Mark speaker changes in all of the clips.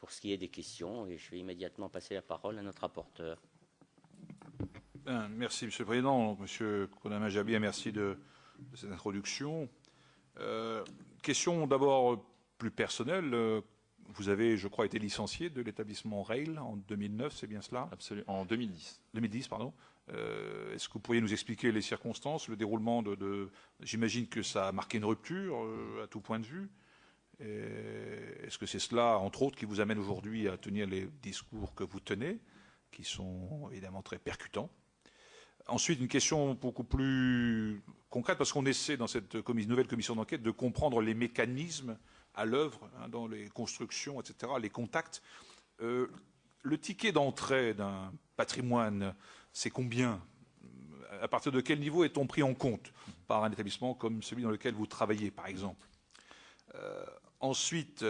Speaker 1: pour ce qui est des questions. Et je vais immédiatement passer la parole à notre rapporteur.
Speaker 2: Bien, merci, Monsieur le Président. Monsieur Konama Jabia, merci de cette introduction. Question d'abord plus personnelle. Vous avez, je crois, été licencié de l'établissement Rail en 2009, c'est bien cela?
Speaker 3: Absolument, en 2010.
Speaker 2: 2010, pardon. Est-ce que vous pourriez nous expliquer les circonstances, le déroulement J'imagine que ça a marqué une rupture à tout point de vue. Est-ce que c'est cela, entre autres, qui vous amène aujourd'hui à tenir les discours que vous tenez, qui sont évidemment très percutants? Ensuite, une question beaucoup plus concrète, parce qu'on essaie dans cette nouvelle commission d'enquête de comprendre les mécanismes à l'œuvre dans les constructions, etc., les contacts. Le ticket d'entrée d'un patrimoine, c'est combien? À partir de quel niveau est-on pris en compte par un établissement comme celui dans lequel vous travaillez, par exemple? Ensuite,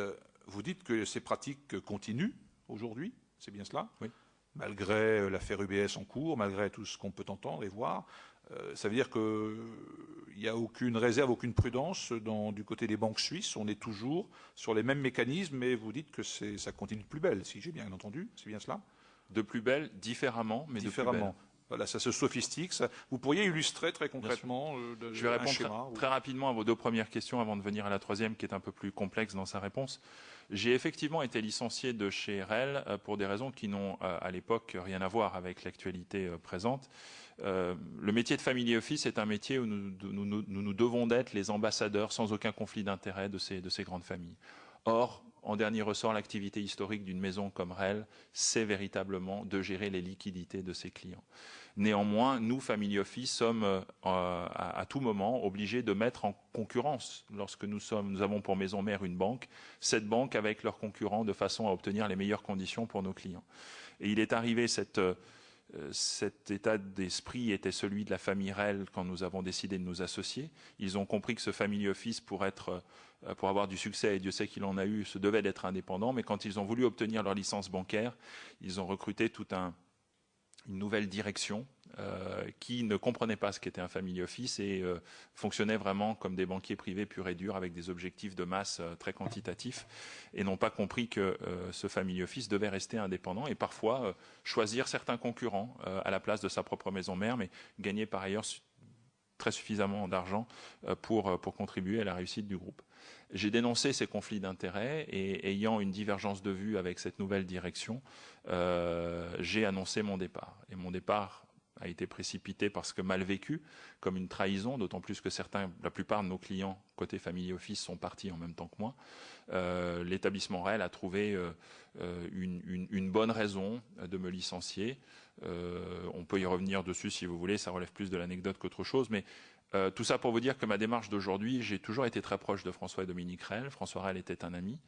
Speaker 2: vous dites que ces pratiques continuent aujourd'hui, c'est bien cela?
Speaker 3: Oui.
Speaker 2: Malgré l'affaire UBS en cours, malgré tout ce qu'on peut entendre et voir. Ça veut dire qu'il n'y a aucune réserve, aucune prudence du côté des banques suisses. On est toujours sur les mêmes mécanismes, mais vous dites que ça continue de plus belle, si j'ai bien entendu. C'est bien cela?
Speaker 3: De plus belle, différemment, mais
Speaker 2: différemment.
Speaker 3: De plus belle.
Speaker 2: Voilà, ça se sophistique. Vous pourriez illustrer très concrètement
Speaker 3: Je vais répondre très rapidement à vos deux premières questions avant de venir à la troisième, qui est un peu plus complexe dans sa réponse. J'ai effectivement été licencié de chez REL pour des raisons qui n'ont à l'époque rien à voir avec l'actualité présente. Le métier de family office est un métier où nous devons d'être les ambassadeurs sans aucun conflit d'intérêt de ces grandes familles. Or, en dernier ressort, l'activité historique d'une maison comme REL, c'est véritablement de gérer les liquidités de ses clients. Néanmoins, nous, Family Office, sommes à tout moment obligés de mettre en concurrence, lorsque nous avons pour maison mère une banque, cette banque avec leurs concurrents de façon à obtenir les meilleures conditions pour nos clients. Et il est arrivé cet état d'esprit était celui de la famille REL quand nous avons décidé de nous associer. Ils ont compris que ce Family Office, pour avoir du succès, et Dieu sait qu'il en a eu, se devait d'être indépendant, mais quand ils ont voulu obtenir leur licence bancaire, ils ont recruté une nouvelle direction qui ne comprenait pas ce qu'était un family office et fonctionnait vraiment comme des banquiers privés purs et durs avec des objectifs de masse très quantitatifs et n'ont pas compris que ce family office devait rester indépendant et parfois choisir certains concurrents à la place de sa propre maison mère, mais gagner par ailleurs très suffisamment d'argent pour contribuer à la réussite du groupe. J'ai dénoncé ces conflits d'intérêts et ayant une divergence de vue avec cette nouvelle direction, j'ai annoncé mon départ. Et mon départ a été précipité parce que mal vécu, comme une trahison, d'autant plus que la plupart de nos clients côté Family Office sont partis en même temps que moi. L'établissement REL a trouvé une bonne raison de me licencier. On peut y revenir dessus si vous voulez, ça relève plus de l'anecdote qu'autre chose, mais tout ça pour vous dire que ma démarche d'aujourd'hui, j'ai toujours été très proche de François et Dominique REL. François REL était un ami.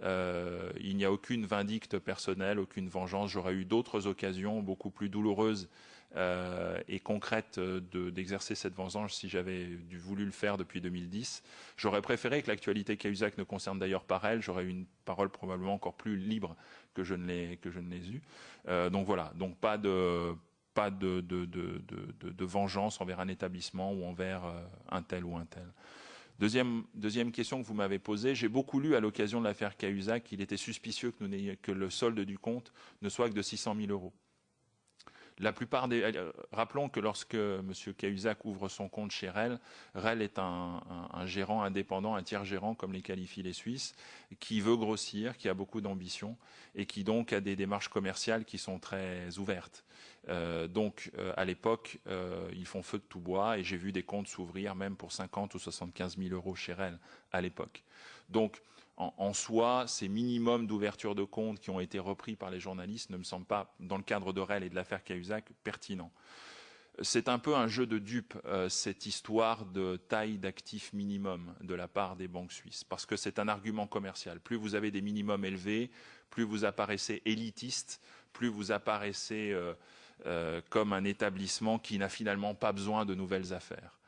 Speaker 3: Il n'y a aucune vindicte personnelle, aucune vengeance. J'aurais eu d'autres occasions beaucoup plus douloureuses et concrètes d'exercer cette vengeance si j'avais voulu le faire depuis 2010. J'aurais préféré que l'actualité Cahuzac ne concerne d'ailleurs pas REL. J'aurais eu une parole probablement encore plus libre que je ne l'ai eue. Donc voilà, donc pas de vengeance envers un établissement ou envers un tel ou un tel. Deuxième question que vous m'avez posée, j'ai beaucoup lu à l'occasion de l'affaire Cahuzac qu'il était suspicieux que le solde du compte ne soit que de 600 000 €. Rappelons que lorsque M. Cahuzac ouvre son compte chez REL, REL est un gérant indépendant, un tiers gérant comme les qualifient les Suisses, qui veut grossir, qui a beaucoup d'ambition et qui donc a des démarches commerciales qui sont très ouvertes. Donc à l'époque, ils font feu de tout bois et j'ai vu des comptes s'ouvrir même pour 50 ou 75 000 € chez REL à l'époque. Donc en soi, ces minimums d'ouverture de compte qui ont été repris par les journalistes ne me semblent pas, dans le cadre de REL et de l'affaire Cahuzac, pertinents. C'est un peu un jeu de dupes, cette histoire de taille d'actifs minimum de la part des banques suisses, parce que c'est un argument commercial. Plus vous avez des minimums élevés, plus vous apparaissez élitiste, plus vous apparaissez comme un établissement qui n'a finalement pas besoin de nouvelles affaires.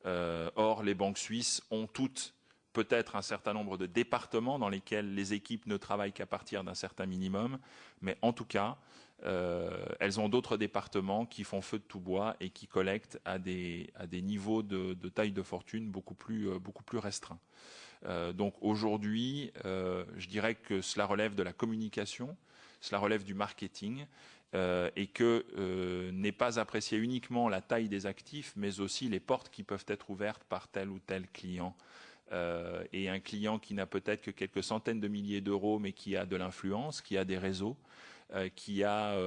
Speaker 3: Or, les banques suisses ont toutes peut-être un certain nombre de départements dans lesquels les équipes ne travaillent qu'à partir d'un certain minimum, mais en tout cas, elles ont d'autres départements qui font feu de tout bois et qui collectent à des niveaux de taille de fortune beaucoup plus restreints. Donc aujourd'hui, je dirais que cela relève de la communication, cela relève du marketing, et que n'est pas appréciée uniquement la taille des actifs, mais aussi les portes qui peuvent être ouvertes par tel ou tel client. Et un client qui n'a peut-être que quelques centaines de milliers d'euros, mais qui a de l'influence, qui a des réseaux, qui a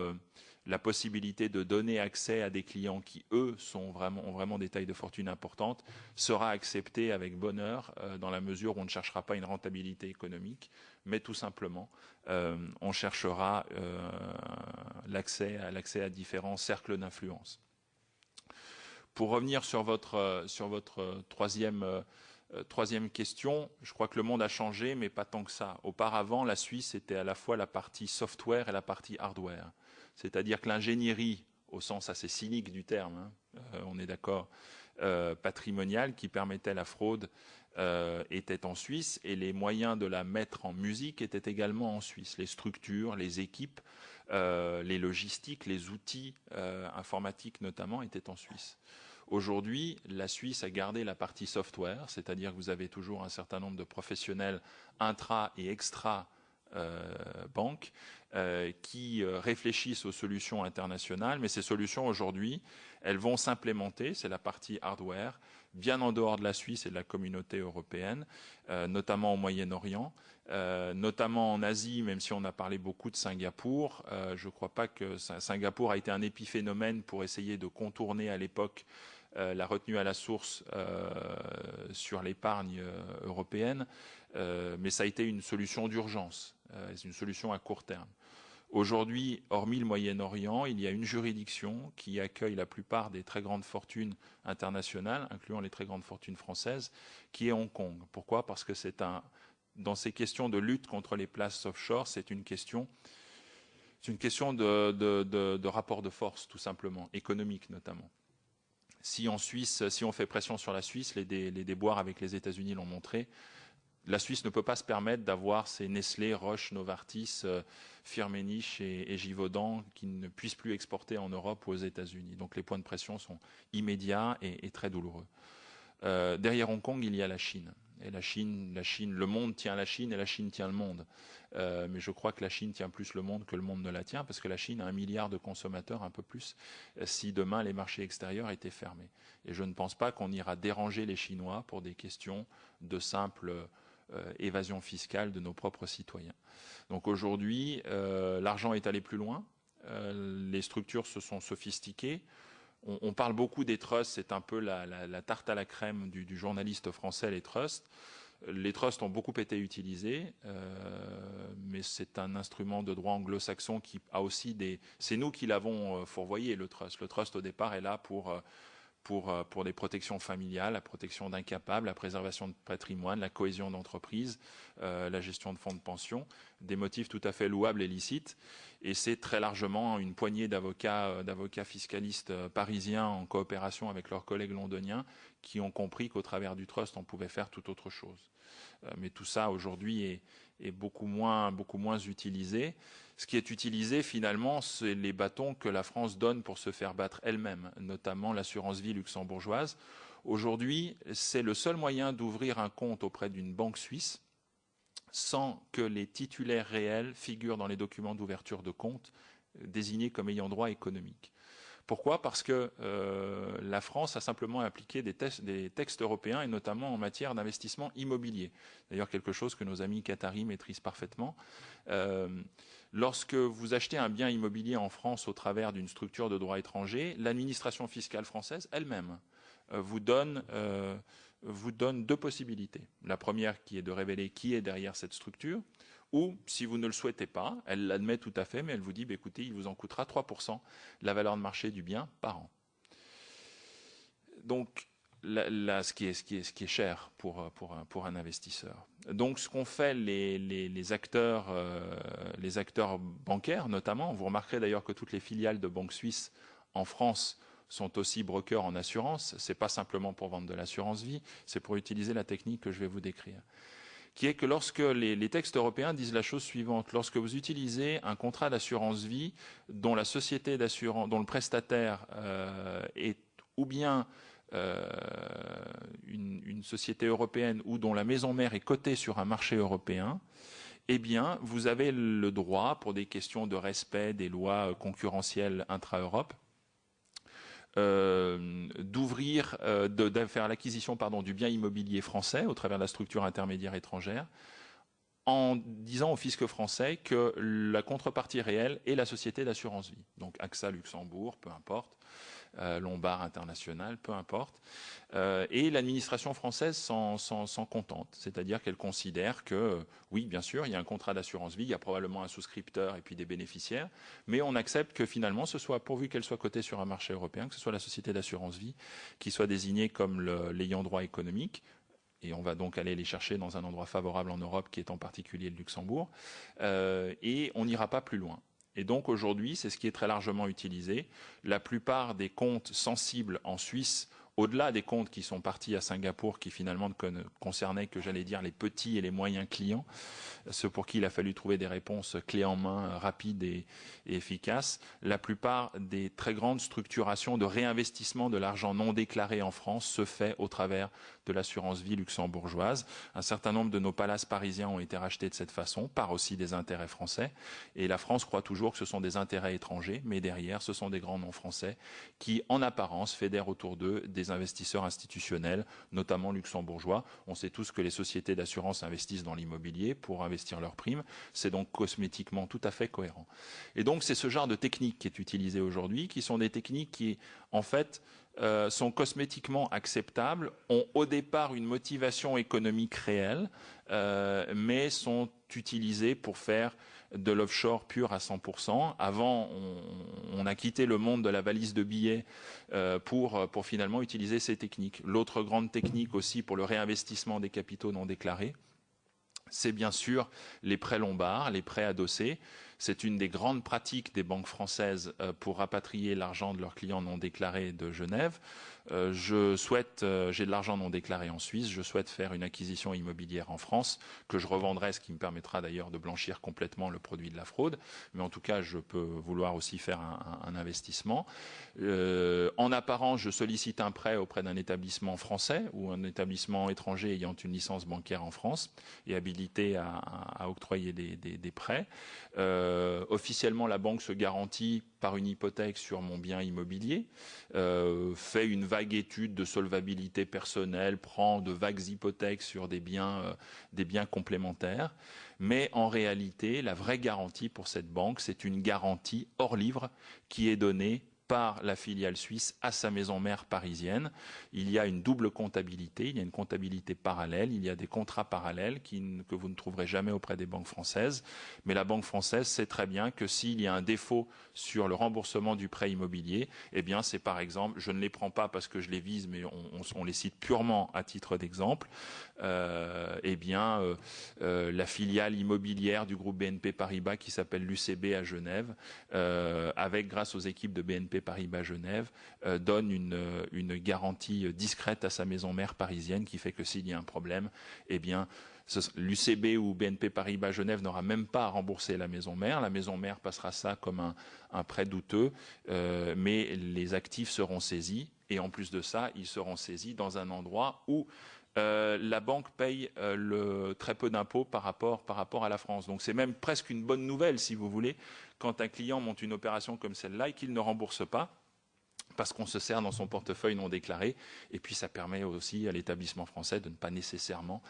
Speaker 3: la possibilité de donner accès à des clients qui, eux, ont vraiment des tailles de fortune importantes, sera accepté avec bonheur dans la mesure où on ne cherchera pas une rentabilité économique, mais tout simplement, on cherchera l'accès à différents cercles d'influence. Pour revenir sur votre troisième question, je crois que le monde a changé, mais pas tant que ça. Auparavant, la Suisse était à la fois la partie software et la partie hardware. C'est-à-dire que l'ingénierie, au sens assez cynique du terme, on est d'accord, patrimoniale, qui permettait la fraude, était en Suisse, et les moyens de la mettre en musique étaient également en Suisse. Les structures, les équipes, les logistiques, les outils informatiques notamment étaient en Suisse. Aujourd'hui, la Suisse a gardé la partie software, c'est-à-dire que vous avez toujours un certain nombre de professionnels intra et extra banques qui réfléchissent aux solutions internationales, mais ces solutions aujourd'hui, elles vont s'implémenter, c'est la partie hardware, bien en dehors de la Suisse et de la communauté européenne, notamment au Moyen-Orient, notamment en Asie, même si on a parlé beaucoup de Singapour. Je ne crois pas que Singapour a été un épiphénomène pour essayer de contourner à l'époque la retenue à la source sur l'épargne européenne, mais ça a été une solution d'urgence, c'est une solution à court terme. Aujourd'hui, hormis le Moyen-Orient, il y a une juridiction qui accueille la plupart des très grandes fortunes internationales, incluant les très grandes fortunes françaises, qui est Hong Kong. Pourquoi ? Parce que dans ces questions de lutte contre les places offshore, c'est une question de rapport de force, tout simplement, économique notamment. Si en Suisse, si on fait pression sur la Suisse, les déboires avec les États-Unis l'ont montré, la Suisse ne peut pas se permettre d'avoir ces Nestlé, Roche, Novartis, Firmenich et Givaudan qui ne puissent plus exporter en Europe ou aux États-Unis. Donc les points de pression sont immédiats et très douloureux. Derrière Hong Kong, il y a la Chine. Et la Chine, le monde tient la Chine et la Chine tient le monde. Mais je crois que la Chine tient plus le monde que le monde ne la tient, parce que la Chine a 1 milliard de consommateurs, un peu plus, si demain les marchés extérieurs étaient fermés. Et je ne pense pas qu'on ira déranger les Chinois pour des questions de simple évasion fiscale de nos propres citoyens. Donc aujourd'hui, l'argent est allé plus loin, les structures se sont sophistiquées. On parle beaucoup des trusts, c'est un peu la tarte à la crème du journaliste français, les trusts. Les trusts ont beaucoup été utilisés, mais c'est un instrument de droit anglo-saxon qui a aussi c'est nous qui l'avons fourvoyé, le trust. Le trust, au départ, est là pour des protections familiales, la protection d'incapables, la préservation de patrimoine, la cohésion d'entreprise, la gestion de fonds de pension, des motifs tout à fait louables et licites. Et c'est très largement une poignée d'avocats fiscalistes parisiens en coopération avec leurs collègues londoniens qui ont compris qu'au travers du trust, on pouvait faire tout autre chose. Mais tout ça, aujourd'hui, est beaucoup moins utilisé. Ce qui est utilisé, finalement, c'est les bâtons que la France donne pour se faire battre elle-même, notamment l'assurance vie luxembourgeoise. Aujourd'hui, c'est le seul moyen d'ouvrir un compte auprès d'une banque suisse sans que les titulaires réels figurent dans les documents d'ouverture de compte désignés comme ayant droit économique. Pourquoi ? Parce que la France a simplement appliqué des textes européens, et notamment en matière d'investissement immobilier. D'ailleurs, quelque chose que nos amis qataris maîtrisent parfaitement. Lorsque vous achetez un bien immobilier en France au travers d'une structure de droit étranger, l'administration fiscale française elle-même vous donne 2 possibilités. La première qui est de révéler qui est derrière cette structure, ou, si vous ne le souhaitez pas, elle l'admet tout à fait, mais elle vous dit, écoutez, il vous en coûtera 3% la valeur de marché du bien par an. Donc, là, ce qui est cher pour un investisseur. Donc, ce qu'ont fait les acteurs bancaires, notamment, vous remarquerez d'ailleurs que toutes les filiales de banques suisses en France sont aussi brokers en assurance. Ce n'est pas simplement pour vendre de l'assurance vie, c'est pour utiliser la technique que je vais vous décrire. Qui est que lorsque les textes européens disent la chose suivante, lorsque vous utilisez un contrat d'assurance vie dont la société d'assurance, dont le prestataire est ou bien une société européenne ou dont la maison mère est cotée sur un marché européen, eh bien, vous avez le droit, pour des questions de respect des lois concurrentielles intra-Europe, d'ouvrir, de faire l'acquisition du bien immobilier français au travers de la structure intermédiaire étrangère, en disant au fisc français que la contrepartie réelle est la société d'assurance vie. Donc AXA Luxembourg, peu importe, Lombard International, peu importe. Et l'administration française s'en contente. C'est-à-dire qu'elle considère que, oui, bien sûr, il y a un contrat d'assurance vie, il y a probablement un souscripteur et puis des bénéficiaires, mais on accepte que finalement, ce soit, pourvu qu'elle soit cotée sur un marché européen, que ce soit la société d'assurance vie qui soit désignée comme l'ayant droit économique. Et on va donc aller les chercher dans un endroit favorable en Europe, qui est en particulier le Luxembourg. Et on n'ira pas plus loin. Et donc aujourd'hui, c'est ce qui est très largement utilisé. La plupart des comptes sensibles en Suisse, au-delà des comptes qui sont partis à Singapour, qui finalement ne concernaient que, j'allais dire, les petits et les moyens clients, ceux pour qui il a fallu trouver des réponses clés en main, rapides et efficaces, la plupart des très grandes structurations de réinvestissement de l'argent non déclaré en France se fait au travers de l'assurance vie luxembourgeoise. Un certain nombre de nos palaces parisiens ont été rachetés de cette façon, par aussi des intérêts français. Et la France croit toujours que ce sont des intérêts étrangers, mais derrière, ce sont des grands noms français qui, en apparence, fédèrent autour d'eux des investisseurs institutionnels, notamment luxembourgeois. On sait tous que les sociétés d'assurance investissent dans l'immobilier pour investir leurs primes. C'est donc cosmétiquement tout à fait cohérent. Et donc, c'est ce genre de technique qui est utilisé aujourd'hui, qui sont des techniques qui, en fait, sont cosmétiquement acceptables, ont au départ une motivation économique réelle, mais sont utilisées pour faire de l'offshore pur à 100%. Avant, on a quitté le monde de la valise de billets pour finalement utiliser ces techniques. L'autre grande technique aussi pour le réinvestissement des capitaux non déclarés, c'est bien sûr les prêts lombards, les prêts adossés. C'est une des grandes pratiques des banques françaises pour rapatrier l'argent de leurs clients non déclarés de Genève. J'ai de l'argent non déclaré en Suisse, je souhaite faire une acquisition immobilière en France, que je revendrai, ce qui me permettra d'ailleurs de blanchir complètement le produit de la fraude. Mais en tout cas, je peux vouloir aussi faire un investissement. En apparence, je sollicite un prêt auprès d'un établissement français ou un établissement étranger ayant une licence bancaire en France et habilité à octroyer des prêts. Officiellement, la banque se garantit par une hypothèque sur mon bien immobilier, fait une vague étude de solvabilité personnelle, prend de vagues hypothèques sur des biens complémentaires. Mais en réalité, la vraie garantie pour cette banque, c'est une garantie hors livre qui est donnée par la filiale suisse à sa maison mère parisienne. Il y a une double comptabilité, il y a une comptabilité parallèle, il y a des contrats parallèles que vous ne trouverez jamais auprès des banques françaises. Mais la banque française sait très bien que s'il y a un défaut sur le remboursement du prêt immobilier, eh bien c'est par exemple, je ne les prends pas parce que je les vise, mais on les cite purement à titre d'exemple, la filiale immobilière du groupe BNP Paribas qui s'appelle l'UCB à Genève, grâce aux équipes de BNP Paribas Genève, donne une garantie discrète à sa maison mère parisienne qui fait que s'il y a un problème, eh bien l'UCB ou BNP Paribas Genève n'aura même pas à rembourser la maison mère. La maison mère passera ça comme un prêt douteux, mais les actifs seront saisis et en plus de ça, ils seront saisis dans un endroit où la banque paye très peu d'impôts par rapport à la France. Donc c'est même presque une bonne nouvelle, si vous voulez, quand un client monte une opération comme celle-là et qu'il ne rembourse pas, parce qu'on se sert dans son portefeuille non déclaré. Et puis ça permet aussi à l'établissement français de ne pas nécessairement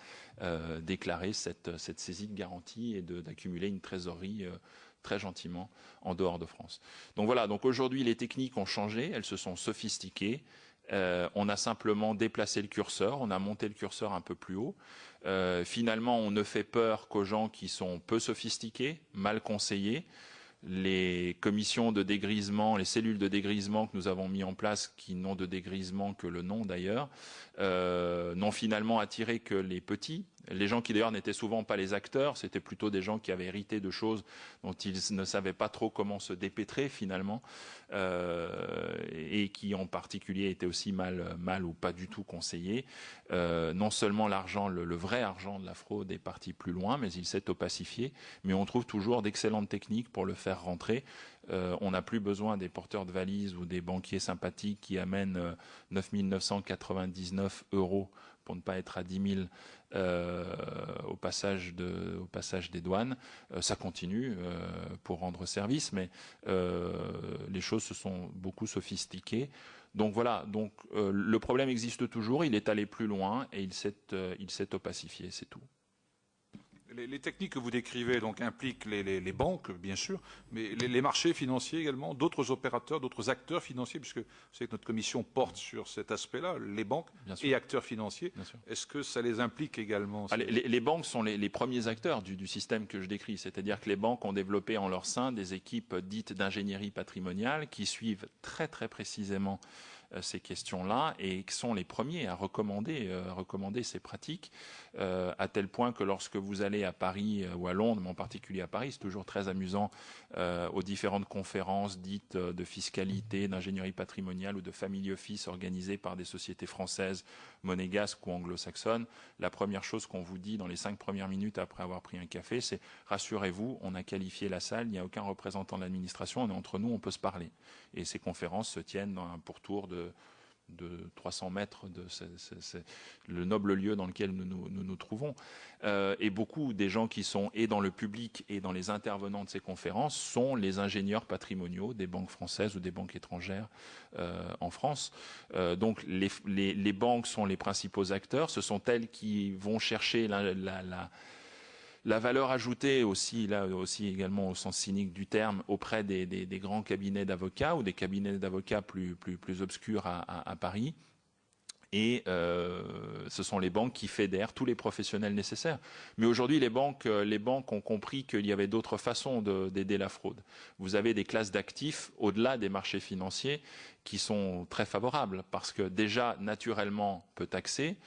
Speaker 3: déclarer cette saisie de garantie et d'accumuler une trésorerie très gentiment en dehors de France. Donc voilà, donc aujourd'hui les techniques ont changé, elles se sont sophistiquées. On a simplement déplacé le curseur, on a monté le curseur un peu plus haut. Finalement, on ne fait peur qu'aux gens qui sont peu sophistiqués, mal conseillés. Les commissions de dégrisement, les cellules de dégrisement que nous avons mis en place, qui n'ont de dégrisement que le nom d'ailleurs, n'ont finalement attiré que les petits, Les gens qui d'ailleurs n'étaient souvent pas les acteurs, c'était plutôt des gens qui avaient hérité de choses dont ils ne savaient pas trop comment se dépêtrer finalement, et qui en particulier étaient aussi mal ou pas du tout conseillés. Non seulement l'argent, le vrai argent de la fraude est parti plus loin, mais il s'est opacifié. Mais on trouve toujours d'excellentes techniques pour le faire rentrer. On n'a plus besoin des porteurs de valises ou des banquiers sympathiques qui amènent 9 999 € pour ne pas être à 10 000 au passage des douanes. Ça continue pour rendre service, mais les choses se sont beaucoup sophistiquées. Donc voilà, le problème existe toujours, il est allé plus loin et il s'est opacifié, c'est tout.
Speaker 2: Les techniques que vous décrivez donc impliquent les banques, bien sûr, mais les marchés financiers également, d'autres opérateurs, d'autres acteurs financiers, puisque vous savez que notre commission porte sur cet aspect-là, les banques et acteurs financiers. Est-ce que ça les implique également?
Speaker 3: Les banques sont les premiers acteurs du système que je décris, c'est-à-dire que les banques ont développé en leur sein des équipes dites d'ingénierie patrimoniale qui suivent très très précisément ces questions-là et qui sont les premiers à recommander ces pratiques, à tel point que lorsque vous allez à Paris ou à Londres, mais en particulier à Paris, c'est toujours très amusant, aux différentes conférences dites de fiscalité, d'ingénierie patrimoniale ou de family office organisées par des sociétés françaises, monégasques ou anglo-saxonnes, la première chose qu'on vous dit dans les 5 premières minutes après avoir pris un café, c'est « rassurez-vous, on a qualifié la salle, il n'y a aucun représentant de l'administration, on est entre nous, on peut se parler ». Et ces conférences se tiennent dans un pourtour de 300 mètres de le noble lieu dans lequel nous trouvons. Et beaucoup des gens qui sont et dans le public et dans les intervenants de ces conférences sont les ingénieurs patrimoniaux des banques françaises ou des banques étrangères en France. Donc les banques sont les principaux acteurs. Ce sont elles qui vont chercher la valeur ajoutée aussi, là aussi également au sens cynique du terme, auprès des grands cabinets d'avocats ou des cabinets d'avocats plus obscurs à Paris. Et ce sont les banques qui fédèrent tous les professionnels nécessaires. Mais aujourd'hui, les banques ont compris qu'il y avait d'autres façons d'aider la fraude. Vous avez des classes d'actifs au-delà des marchés financiers qui sont très favorables parce que déjà, naturellement, peu taxés.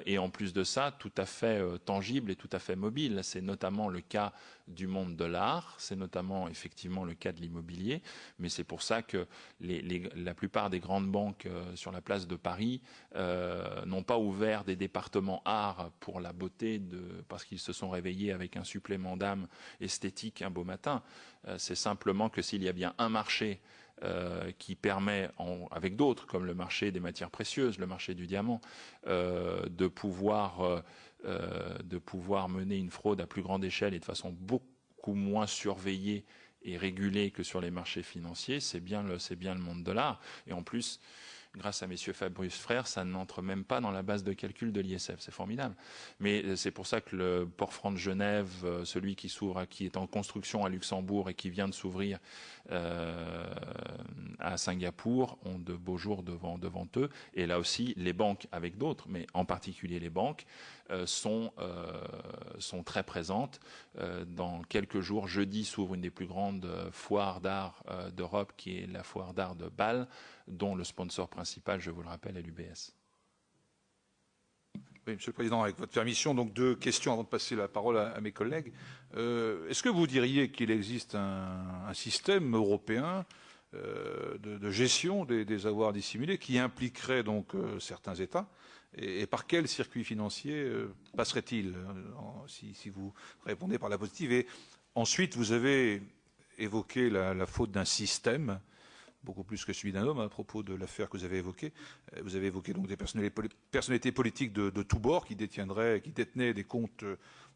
Speaker 3: Et en plus de ça, tout à fait tangible et tout à fait mobile. C'est notamment le cas du monde de l'art, c'est notamment effectivement le cas de l'immobilier, mais c'est pour ça que la plupart des grandes banques sur la place de Paris n'ont pas ouvert des départements art pour la beauté, parce qu'ils se sont réveillés avec un supplément d'âme esthétique un beau matin. C'est simplement que s'il y a bien un marché qui permet, avec d'autres, comme le marché des matières précieuses, le marché du diamant, de pouvoir mener une fraude à plus grande échelle et de façon beaucoup moins surveillée et régulée que sur les marchés financiers, c'est bien le monde de l'art. Et en plus, grâce à messieurs Fabrice Frères, ça n'entre même pas dans la base de calcul de l'ISF. C'est formidable. Mais c'est pour ça que le port franc de Genève, celui qui est en construction à Luxembourg et qui vient de s'ouvrir à Singapour, ont de beaux jours devant eux. Et là aussi, les banques, avec d'autres, mais en particulier les banques, sont très présentes. Dans quelques jours, jeudi s'ouvre une des plus grandes foires d'art d'Europe, qui est la foire d'art de Bâle, dont le sponsor principal, je vous le rappelle, est l'UBS.
Speaker 2: Oui, Monsieur le Président, avec votre permission, donc 2 questions avant de passer la parole à mes collègues. Est-ce que vous diriez qu'il existe un système européen de gestion des avoirs dissimulés qui impliquerait donc certains États, et par quel circuit financier passerait-il, si vous répondez par la positive? Et ensuite, vous avez évoqué la faute d'un système, beaucoup plus que celui d'un homme, à propos de l'affaire que vous avez évoquée. Vous avez évoqué donc des personnalités politiques de tous bords qui détenaient des comptes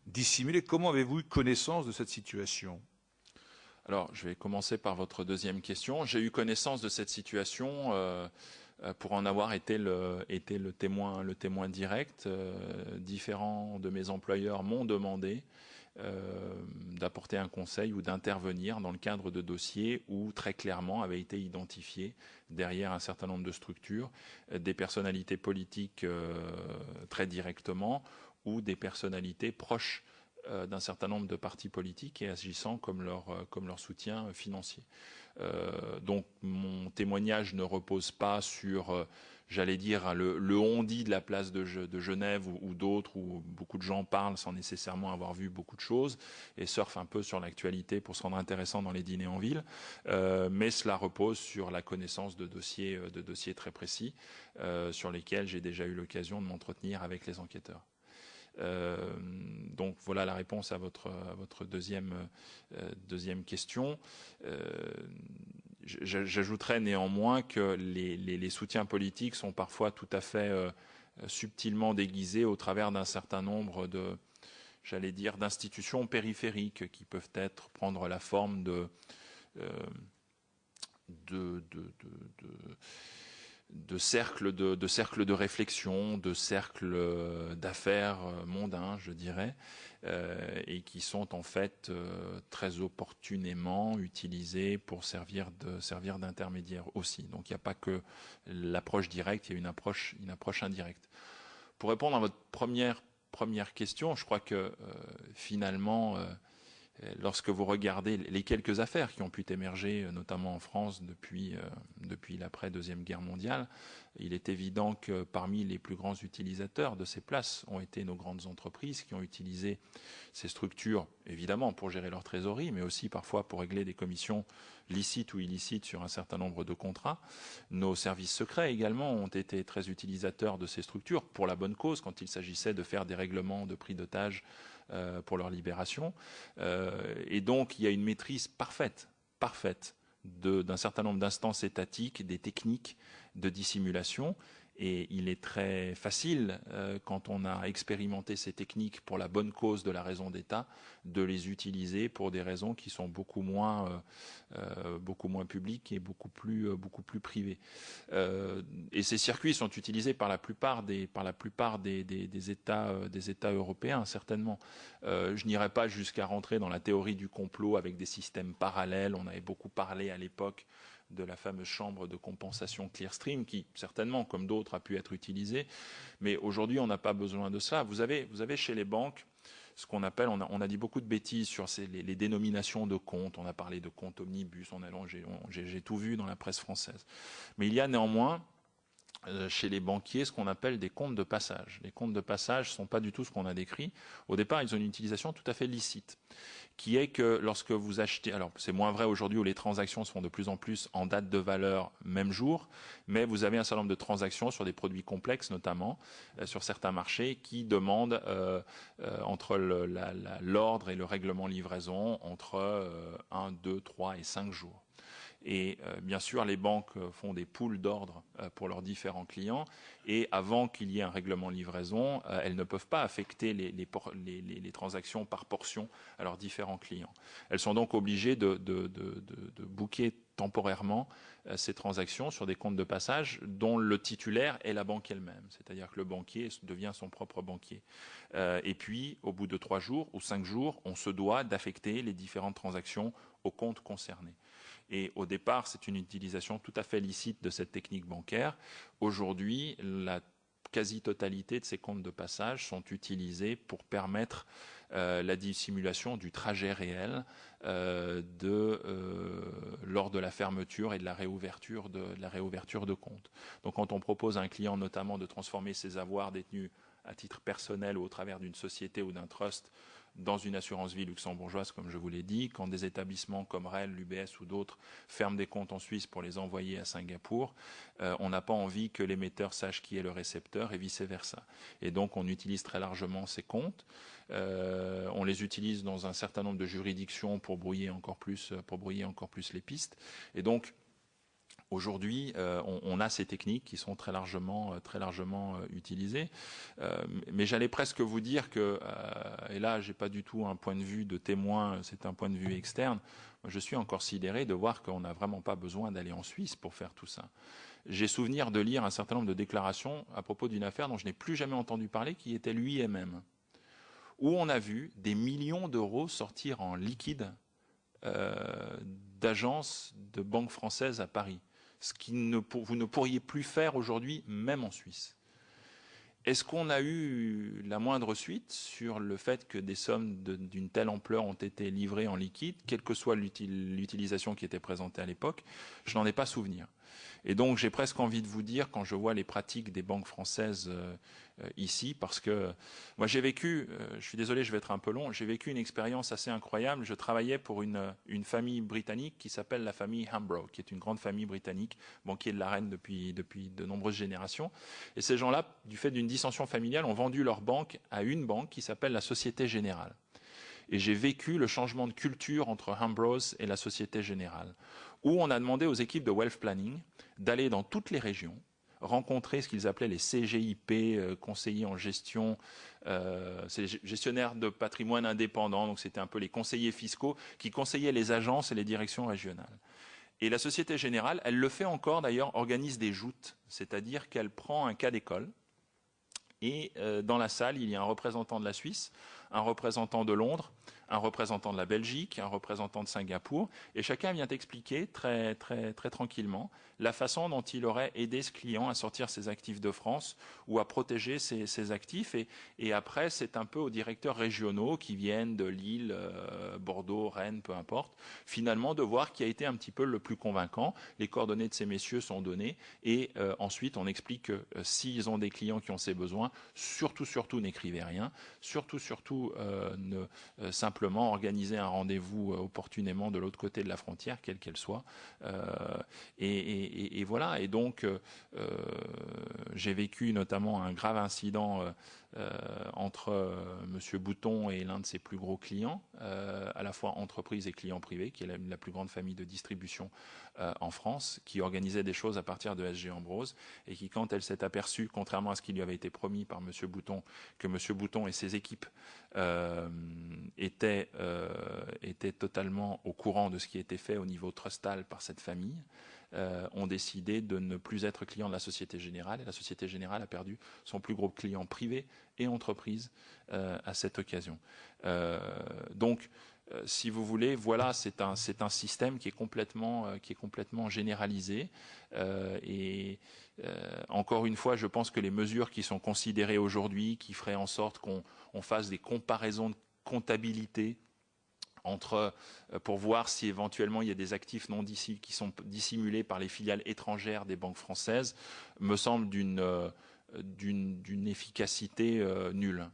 Speaker 2: dissimulés. Comment avez-vous eu connaissance de cette situation?
Speaker 3: Alors, je vais commencer par votre deuxième question. J'ai eu connaissance de cette situation pour en avoir été le témoin direct. Différents de mes employeurs m'ont demandé d'apporter un conseil ou d'intervenir dans le cadre de dossiers où très clairement avaient été identifiés derrière un certain nombre de structures des personnalités politiques très directement ou des personnalités proches d'un certain nombre de partis politiques et agissant comme leur soutien financier. Donc mon témoignage ne repose pas sur, j'allais dire, le on-dit de la place de Genève ou d'autres, où beaucoup de gens parlent sans nécessairement avoir vu beaucoup de choses et surfent un peu sur l'actualité pour se rendre intéressant dans les dîners en ville. Mais cela repose sur la connaissance de dossiers très précis sur lesquels j'ai déjà eu l'occasion de m'entretenir avec les enquêteurs. Donc voilà la réponse à votre deuxième question. J'ajouterais néanmoins que les soutiens politiques sont parfois tout à fait subtilement déguisés au travers d'un certain nombre d'institutions périphériques qui peuvent prendre la forme de cercles de réflexion, de cercles d'affaires mondains, je dirais, et qui sont en fait très opportunément utilisés pour servir d'intermédiaire aussi. Donc il n'y a pas que l'approche directe, il y a une approche indirecte. Pour répondre à votre première question, je crois que finalement, lorsque vous regardez les quelques affaires qui ont pu émerger, notamment en France depuis l'après-Deuxième Guerre mondiale, il est évident que parmi les plus grands utilisateurs de ces places ont été nos grandes entreprises qui ont utilisé ces structures, évidemment, pour gérer leur trésorerie, mais aussi parfois pour régler des commissions licites ou illicites sur un certain nombre de contrats. Nos services secrets également ont été très utilisateurs de ces structures pour la bonne cause quand il s'agissait de faire des règlements de pris d'otages pour leur libération. Et donc, il y a une maîtrise parfaite d'un certain nombre d'instances étatiques, des techniques de dissimulation. Et il est très facile, quand on a expérimenté ces techniques pour la bonne cause de la raison d'État, de les utiliser pour des raisons qui sont beaucoup moins publiques et beaucoup plus privées. Et ces circuits sont utilisés par la plupart des États européens, certainement. Je n'irai pas jusqu'à rentrer dans la théorie du complot avec des systèmes parallèles. On avait beaucoup parlé à l'époque de la fameuse chambre de compensation Clearstream, qui certainement, comme d'autres, a pu être utilisée. Mais aujourd'hui, on n'a pas besoin de ça. Vous avez chez les banques ce qu'on appelle, on a dit beaucoup de bêtises sur les dénominations de comptes. On a parlé de comptes omnibus, j'ai tout vu dans la presse française. Mais il y a néanmoins chez les banquiers ce qu'on appelle des comptes de passage. Les comptes de passage ne sont pas du tout ce qu'on a décrit. Au départ, ils ont une utilisation tout à fait licite, qui est que lorsque vous achetez, alors c'est moins vrai aujourd'hui où les transactions se font de plus en plus en date de valeur même jour, mais vous avez un certain nombre de transactions sur des produits complexes notamment, sur certains marchés, qui demandent entre l'ordre et le règlement livraison entre 1, 2, 3 et 5 jours. Et bien sûr, les banques font des pools d'ordres pour leurs différents clients. Et avant qu'il y ait un règlement livraison, elles ne peuvent pas affecter les transactions par portion à leurs différents clients. Elles sont donc obligées de booker temporairement ces transactions sur des comptes de passage dont le titulaire est la banque elle-même. C'est-à-dire que le banquier devient son propre banquier. Et puis, au bout de 3 jours ou 5 jours, on se doit d'affecter les différentes transactions au compte concerné. Et au départ, c'est une utilisation tout à fait licite de cette technique bancaire. Aujourd'hui, la quasi-totalité de ces comptes de passage sont utilisés pour permettre la dissimulation du trajet réel lors de la fermeture et de la réouverture de compte. Donc quand on propose à un client notamment de transformer ses avoirs détenus à titre personnel ou au travers d'une société ou d'un trust dans une assurance vie luxembourgeoise, comme je vous l'ai dit, quand des établissements comme REL, l'UBS ou d'autres ferment des comptes en Suisse pour les envoyer à Singapour, on n'a pas envie que l'émetteur sache qui est le récepteur et vice-versa. Et donc on utilise très largement ces comptes. On les utilise dans un certain nombre de juridictions pour brouiller encore plus les pistes. Et donc aujourd'hui, on a ces techniques qui sont très largement utilisées. Mais j'allais presque vous dire que, et là, j'ai pas du tout un point de vue de témoin, c'est un point de vue externe. Je suis encore sidéré de voir qu'on n'a vraiment pas besoin d'aller en Suisse pour faire tout ça. J'ai souvenir de lire un certain nombre de déclarations à propos d'une affaire dont je n'ai plus jamais entendu parler, qui était l'UIMM, où on a vu des millions d'euros sortir en liquide d'agences de banques françaises à Paris. Ce que vous ne pourriez plus faire aujourd'hui, même en Suisse. Est-ce qu'on a eu la moindre suite sur le fait que des sommes d'une telle ampleur ont été livrées en liquide, quelle que soit l'utilisation qui était présentée à l'époque? Je n'en ai pas souvenir. Et donc j'ai presque envie de vous dire, quand je vois les pratiques des banques françaises ici, parce que moi j'ai vécu, je suis désolé, je vais être un peu long, j'ai vécu une expérience assez incroyable. Je travaillais pour une famille britannique qui s'appelle la famille Hambro, qui est une grande famille britannique, banquier de la reine depuis de nombreuses générations. Et ces gens-là, du fait d'une dissension familiale, ont vendu leur banque à une banque qui s'appelle la Société Générale. Et j'ai vécu le changement de culture entre Hambros et la Société Générale, où on a demandé aux équipes de wealth planning d'aller dans toutes les régions, rencontrer ce qu'ils appelaient les CGIP, conseillers en gestion, c'est les gestionnaires de patrimoine indépendants, donc c'était un peu les conseillers fiscaux qui conseillaient les agences et les directions régionales. Et la Société Générale, elle le fait encore d'ailleurs, organise des joutes, c'est-à-dire qu'elle prend un cas d'école, et dans la salle, il y a un représentant de la Suisse, un représentant de Londres, un représentant de la Belgique, un représentant de Singapour, et chacun vient expliquer très tranquillement la façon dont il aurait aidé ce client à sortir ses actifs de France ou à protéger ses actifs. Et après, c'est un peu aux directeurs régionaux qui viennent de Lille, Bordeaux, Rennes, peu importe, finalement de voir qui a été un petit peu le plus convaincant. Les coordonnées de ces messieurs sont données et ensuite on explique que s'ils ont des clients qui ont ces besoins, surtout n'écrivez rien, surtout simplement organiser un rendez-vous opportunément de l'autre côté de la frontière, quelle qu'elle soit. Et voilà. Et donc, j'ai vécu notamment un grave incident entre M. Bouton et l'un de ses plus gros clients, à la fois entreprise et client privé, qui est la plus grande famille de distribution en France, qui organisait des choses à partir de SG Ambrose, et qui, quand elle s'est aperçue, contrairement à ce qui lui avait été promis par M. Bouton, que M. Bouton et ses équipes étaient totalement au courant de ce qui était fait au niveau trustal par cette famille, ont décidé de ne plus être client de la Société Générale, et la Société Générale a perdu son plus gros client privé et entreprise à cette occasion. Donc, si vous voulez, voilà, c'est un système qui est complètement généralisé. Encore une fois, je pense que les mesures qui sont considérées aujourd'hui, qui feraient en sorte qu'on fasse des comparaisons de comptabilité pour voir si éventuellement il y a des actifs qui sont dissimulés par les filiales étrangères des banques françaises, me semble d'une efficacité nulle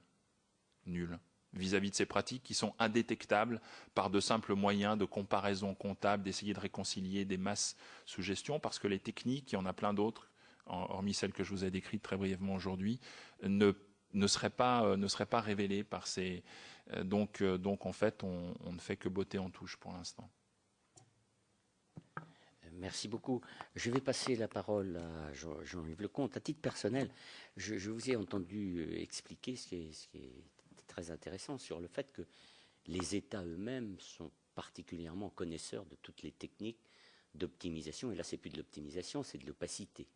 Speaker 3: vis-à-vis de ces pratiques qui sont indétectables par de simples moyens de comparaison comptable, d'essayer de réconcilier des masses sous gestion, parce que les techniques, il y en a plein d'autres, hormis celles que je vous ai décrites très brièvement aujourd'hui, ne seraient pas révélées par ces... Donc en fait, on ne fait que botter en touche pour l'instant.
Speaker 1: Merci beaucoup. Je vais passer la parole à Jean-Yves Lecomte. À titre personnel, je vous ai entendu expliquer ce qui est très intéressant sur le fait que les États eux-mêmes sont particulièrement connaisseurs de toutes les techniques d'optimisation. Et là, c'est plus de l'optimisation, c'est de l'opacité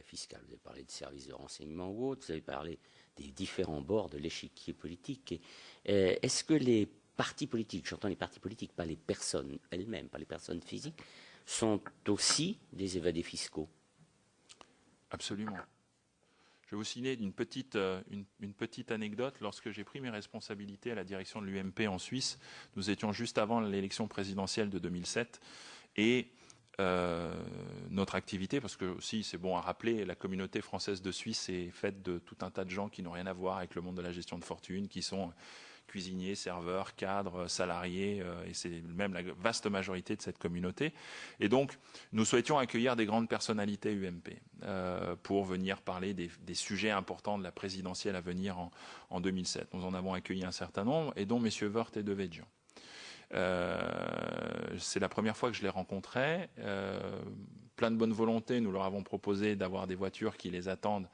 Speaker 1: fiscale. Vous avez parlé de services de renseignement ou autres, vous avez parlé des différents bords de l'échiquier politique. Est-ce que les partis politiques, j'entends les partis politiques, pas les personnes elles-mêmes, pas les personnes physiques, sont aussi des évadés fiscaux?
Speaker 3: Absolument. Je vais vous signer une petite anecdote. Lorsque j'ai pris mes responsabilités à la direction de l'UMP en Suisse, nous étions juste avant l'élection présidentielle de 2007 et notre activité, parce que aussi c'est bon à rappeler, la communauté française de Suisse est faite de tout un tas de gens qui n'ont rien à voir avec le monde de la gestion de fortune, qui sont cuisiniers, serveurs, cadres, salariés, et c'est même la vaste majorité de cette communauté. Et donc, nous souhaitions accueillir des grandes personnalités UMP pour venir parler des sujets importants de la présidentielle à venir en 2007. Nous en avons accueilli un certain nombre, et dont messieurs Woerth et Devedjian. C'est la première fois que je les rencontrais. Plein de bonne volonté, nous leur avons proposé d'avoir des voitures qui les attendent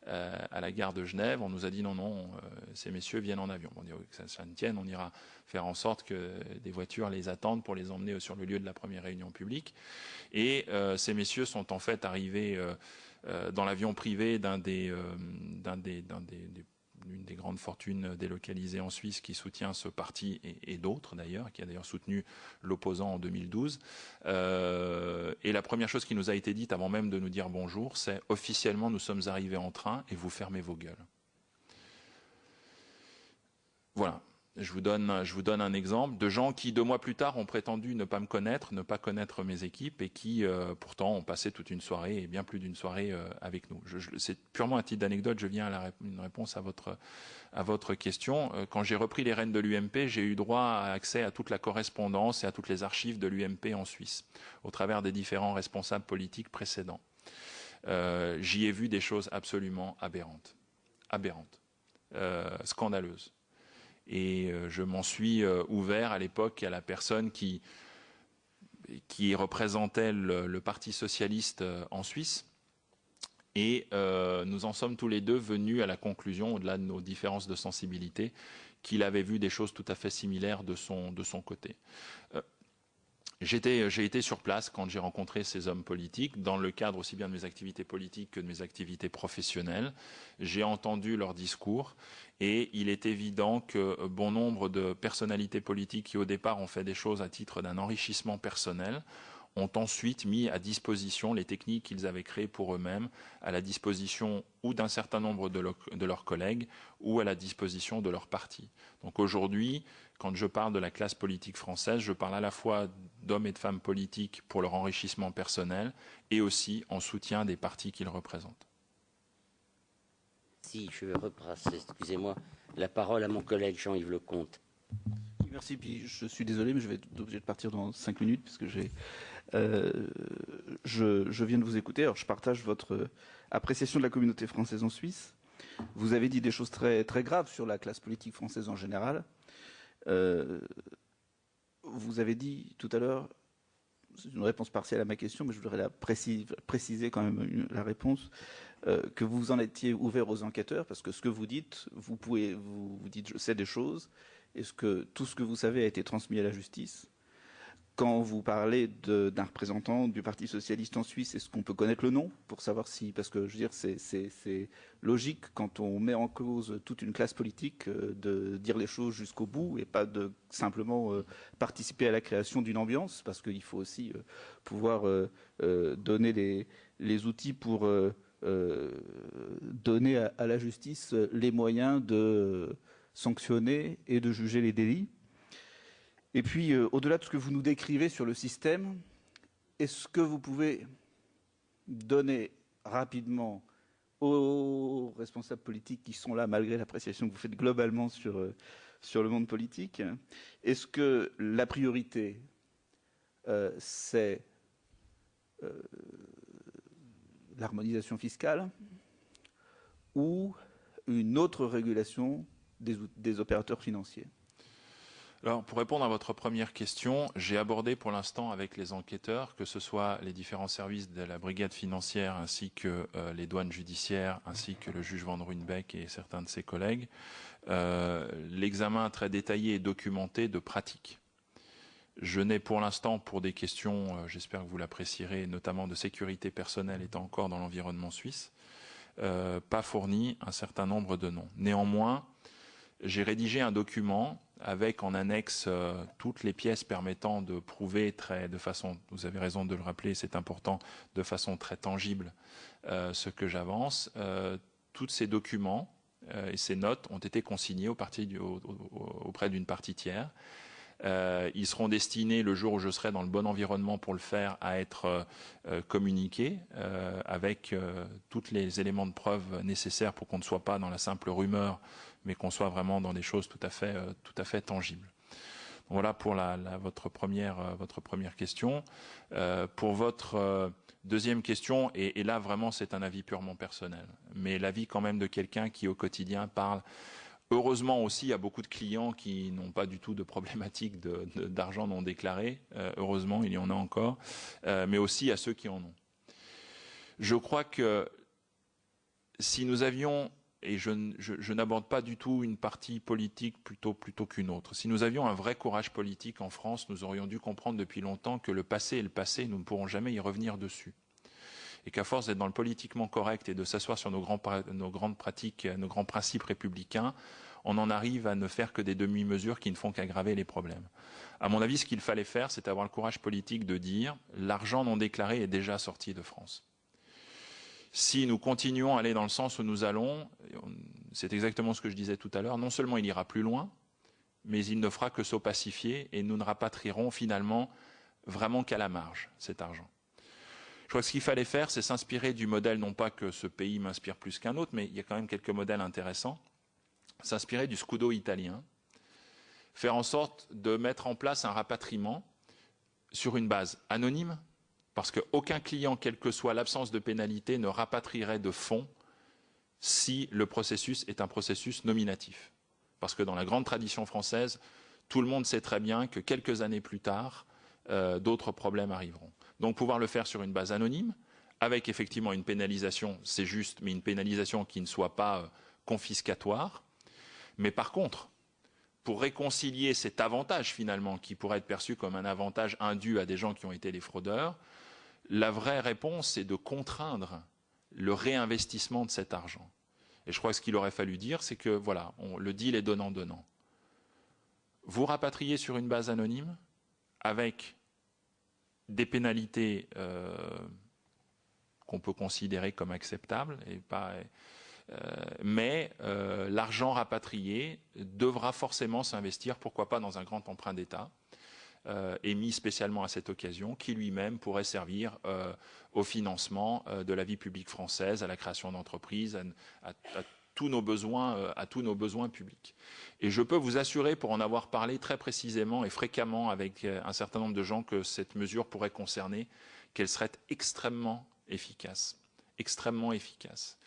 Speaker 3: à la gare de Genève. On nous a dit non, ces messieurs viennent en avion. On dit que ça ne tienne, on ira faire en sorte que des voitures les attendent pour les emmener sur le lieu de la première réunion publique. Et ces messieurs sont en fait arrivés dans l'avion privé d'un des l'une des grandes fortunes délocalisées en Suisse qui soutient ce parti et d'autres d'ailleurs, qui a d'ailleurs soutenu l'opposant en 2012. Et la première chose qui nous a été dite avant même de nous dire bonjour, c'est officiellement nous sommes arrivés en train et vous fermez vos gueules. Voilà. Je vous donne un exemple de gens qui, 2 mois plus tard, ont prétendu ne pas me connaître, ne pas connaître mes équipes et qui, pourtant, ont passé toute une soirée et bien plus d'une soirée avec nous. C'est purement un titre d'anecdote. Je viens à une réponse à votre question. Quand j'ai repris les rênes de l'UMP, j'ai eu droit à accès à toute la correspondance et à toutes les archives de l'UMP en Suisse, au travers des différents responsables politiques précédents. J'y ai vu des choses absolument aberrantes, scandaleuses. Et je m'en suis ouvert à l'époque à la personne qui représentait le Parti socialiste en Suisse. Et nous en sommes tous les deux venus à la conclusion, au-delà de nos différences de sensibilité, qu'il avait vu des choses tout à fait similaires de son côté. J'ai été sur place quand j'ai rencontré ces hommes politiques, dans le cadre aussi bien de mes activités politiques que de mes activités professionnelles. J'ai entendu leurs discours et il est évident que bon nombre de personnalités politiques qui au départ ont fait des choses à titre d'un enrichissement personnel ont ensuite mis à disposition les techniques qu'ils avaient créées pour eux-mêmes, à la disposition ou d'un certain nombre de leurs collègues ou à la disposition de leur parti. Donc aujourd'hui, quand je parle de la classe politique française, je parle à la fois d'hommes et de femmes politiques pour leur enrichissement personnel et aussi en soutien des partis qu'ils représentent.
Speaker 1: Si je repasse, excusez-moi, la parole à mon collègue Jean-Yves Lecomte.
Speaker 4: Merci, puis je suis désolé, mais je vais être obligé de partir dans 5 minutes, puisque je viens de vous écouter. Alors, je partage votre appréciation de la communauté française en Suisse. Vous avez dit des choses très, très graves sur la classe politique française en général. Vous avez dit tout à l'heure, c'est une réponse partielle à ma question, mais je voudrais préciser quand même la réponse, que vous en étiez ouvert aux enquêteurs, parce que ce que vous dites, vous dites je sais des choses, et tout ce que vous savez a été transmis à la justice. Quand vous parlez d'un représentant du Parti socialiste en Suisse, est-ce qu'on peut connaître le nom pour savoir si, parce que je veux dire, c'est logique quand on met en cause toute une classe politique de dire les choses jusqu'au bout et pas de simplement participer à la création d'une ambiance, parce qu'il faut aussi pouvoir donner les outils pour donner à la justice les moyens de sanctionner et de juger les délits. Et puis, au-delà de ce que vous nous décrivez sur le système, est-ce que vous pouvez donner rapidement aux responsables politiques qui sont là, malgré l'appréciation que vous faites globalement sur le monde politique, est-ce que la priorité, c'est l'harmonisation fiscale ou une autre régulation des opérateurs financiers ?
Speaker 3: Alors, pour répondre à votre première question, j'ai abordé pour l'instant avec les enquêteurs, que ce soit les différents services de la brigade financière ainsi que les douanes judiciaires, ainsi que le juge Van Ruynbeck et certains de ses collègues, l'examen très détaillé et documenté de pratiques. Je n'ai pour l'instant, pour des questions, j'espère que vous l'apprécierez, notamment de sécurité personnelle étant encore dans l'environnement suisse, pas fourni un certain nombre de noms. Néanmoins, j'ai rédigé un document avec en annexe toutes les pièces permettant de prouver de façon, vous avez raison de le rappeler, c'est important, de façon très tangible ce que j'avance. Tous ces documents et ces notes ont été consignés auprès d'une partie tiers. Ils seront destinés, le jour où je serai dans le bon environnement pour le faire, à être communiqués avec tous les éléments de preuve nécessaires pour qu'on ne soit pas dans la simple rumeur, mais qu'on soit vraiment dans des choses tout à fait tangibles. Voilà pour votre première question. Pour votre deuxième question, et là vraiment c'est un avis purement personnel, mais l'avis quand même de quelqu'un qui au quotidien parle. Heureusement aussi, il y a beaucoup de clients qui n'ont pas du tout de problématique d'argent non déclaré. Heureusement, il y en a encore, mais aussi à ceux qui en ont. Je crois que si nous avions, et je n'aborde pas du tout une partie politique plutôt qu'une autre, si nous avions un vrai courage politique en France, nous aurions dû comprendre depuis longtemps que le passé est le passé, nous ne pourrons jamais y revenir dessus. et qu'à force d'être dans le politiquement correct et de s'asseoir sur nos grandes pratiques, nos grands principes républicains, on en arrive à ne faire que des demi-mesures qui ne font qu'aggraver les problèmes. À mon avis, ce qu'il fallait faire, c'est avoir le courage politique de dire l'argent non déclaré est déjà sorti de France. Si nous continuons à aller dans le sens où nous allons, c'est exactement ce que je disais tout à l'heure, non seulement il ira plus loin, mais il ne fera que s'opacifier et nous ne rapatrierons finalement vraiment qu'à la marge cet argent. Je crois que ce qu'il fallait faire, c'est s'inspirer du modèle, non pas que ce pays m'inspire plus qu'un autre, mais il y a quand même quelques modèles intéressants, s'inspirer du scudo italien, faire en sorte de mettre en place un rapatriement sur une base anonyme, parce qu'aucun client, quelle que soit l'absence de pénalité, ne rapatrierait de fonds si le processus est un processus nominatif. Parce que dans la grande tradition française, tout le monde sait très bien que quelques années plus tard, d'autres problèmes arriveront. Donc pouvoir le faire sur une base anonyme, avec effectivement une pénalisation, c'est juste, mais une pénalisation qui ne soit pas confiscatoire. Mais par contre, pour réconcilier cet avantage finalement, qui pourrait être perçu comme un avantage indu à des gens qui ont été les fraudeurs, la vraie réponse, c'est de contraindre le réinvestissement de cet argent. Et je crois que ce qu'il aurait fallu dire, c'est que voilà, le deal est donnant-donnant. Vous rapatriez sur une base anonyme, avec des pénalités qu'on peut considérer comme acceptables, mais l'argent rapatrié devra forcément s'investir, pourquoi pas dans un grand emprunt d'État, émis spécialement à cette occasion, qui lui-même pourrait servir au financement de la vie publique française, à la création d'entreprises, à tous nos besoins publics. Et je peux vous assurer, pour en avoir parlé très précisément et fréquemment avec un certain nombre de gens que cette mesure pourrait concerner, qu'elle serait extrêmement efficace. Extrêmement efficace.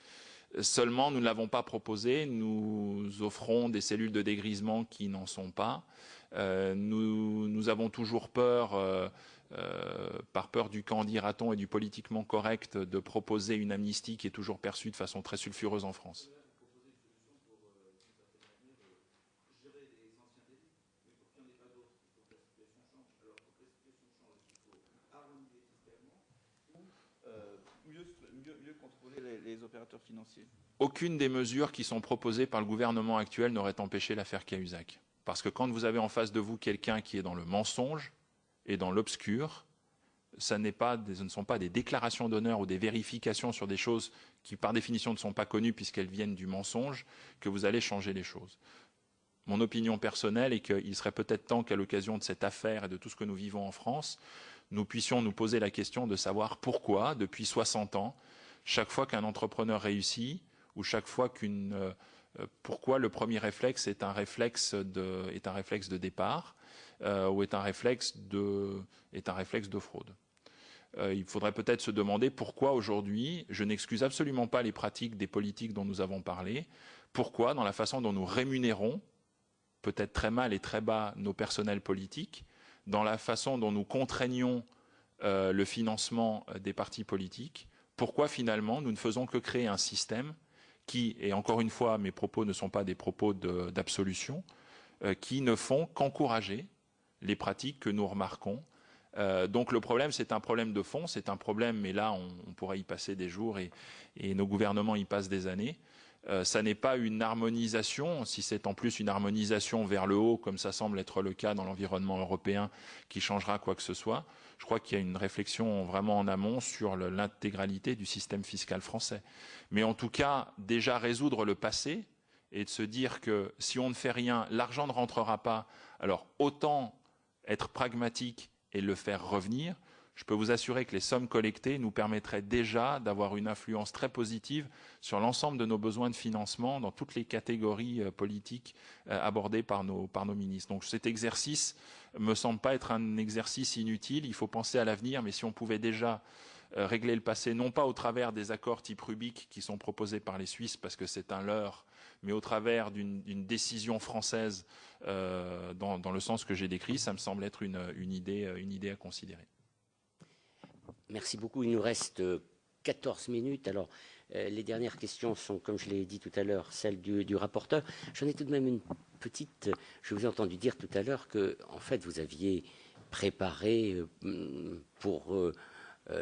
Speaker 3: Seulement, nous ne l'avons pas proposé. Nous offrons des cellules de dégrisement qui n'en sont pas. Nous avons toujours peur, par peur du camp, dira-t-on, et du politiquement correct, de proposer une amnistie qui est toujours perçue de façon très sulfureuse en France.
Speaker 4: Mieux contrôler les opérateurs financiers.
Speaker 3: Aucune des mesures qui sont proposées par le gouvernement actuel n'aurait empêché l'affaire Cahuzac. Parce que quand vous avez en face de vous quelqu'un qui est dans le mensonge et dans l'obscur, ce ne sont pas des déclarations d'honneur ou des vérifications sur des choses qui, par définition, ne sont pas connues puisqu'elles viennent du mensonge, que vous allez changer les choses. Mon opinion personnelle est qu'il serait peut-être temps qu'à l'occasion de cette affaire et de tout ce que nous vivons en France, nous puissions nous poser la question de savoir pourquoi, depuis 60 ans, chaque fois qu'un entrepreneur réussit, ou chaque fois pourquoi le premier réflexe est un réflexe de départ, ou est un réflexe de fraude. Il faudrait peut-être se demander pourquoi aujourd'hui, je n'excuse absolument pas les pratiques des politiques dont nous avons parlé, pourquoi dans la façon dont nous rémunérons, peut-être très mal et très bas, nos personnels politiques, dans la façon dont nous contraignons le financement des partis politiques, pourquoi finalement nous ne faisons que créer un système qui, et encore une fois mes propos ne sont pas des propos d'absolution, qui ne font qu'encourager les pratiques que nous remarquons. Donc le problème, c'est un problème de fond, c'est un problème, mais là on pourrait y passer des jours et nos gouvernements y passent des années. Ça n'est pas une harmonisation, si c'est en plus une harmonisation vers le haut, comme ça semble être le cas dans l'environnement européen, qui changera quoi que ce soit. Je crois qu'il y a une réflexion vraiment en amont sur l'intégralité du système fiscal français. Mais en tout cas, déjà résoudre le passé et de se dire que si on ne fait rien, l'argent ne rentrera pas. Alors autant être pragmatique et le faire revenir. Je peux vous assurer que les sommes collectées nous permettraient déjà d'avoir une influence très positive sur l'ensemble de nos besoins de financement dans toutes les catégories politiques abordées par nos ministres. Donc cet exercice me semble pas être un exercice inutile. Il faut penser à l'avenir, mais si on pouvait déjà régler le passé, non pas au travers des accords type Rubik qui sont proposés par les Suisses parce que c'est un leurre, mais au travers d'une décision française dans le sens que j'ai décrit, ça me semble être une idée à considérer.
Speaker 1: Merci beaucoup. Il nous reste 14 minutes. Alors, les dernières questions sont, comme je l'ai dit tout à l'heure, celles du rapporteur. J'en ai tout de même une petite. Je vous ai entendu dire tout à l'heure que, en fait, vous aviez préparé pour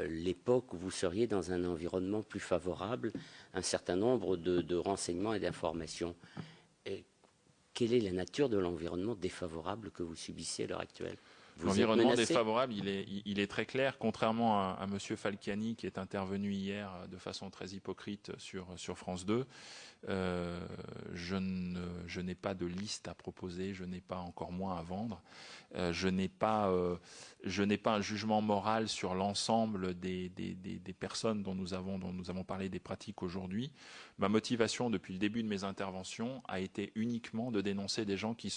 Speaker 1: l'époque où vous seriez dans un environnement plus favorable, un certain nombre de renseignements et d'informations. Quelle est la nature de l'environnement défavorable que vous subissez à l'heure actuelle?
Speaker 3: L'environnement défavorable, il est très clair. Contrairement à M. Falciani, qui est intervenu hier de façon très hypocrite sur France 2, je n'ai pas de liste à proposer, je n'ai pas encore moins à vendre. Je n'ai pas un jugement moral sur l'ensemble des personnes dont nous avons parlé des pratiques aujourd'hui. Ma motivation depuis le début de mes interventions a été uniquement de dénoncer des gens qui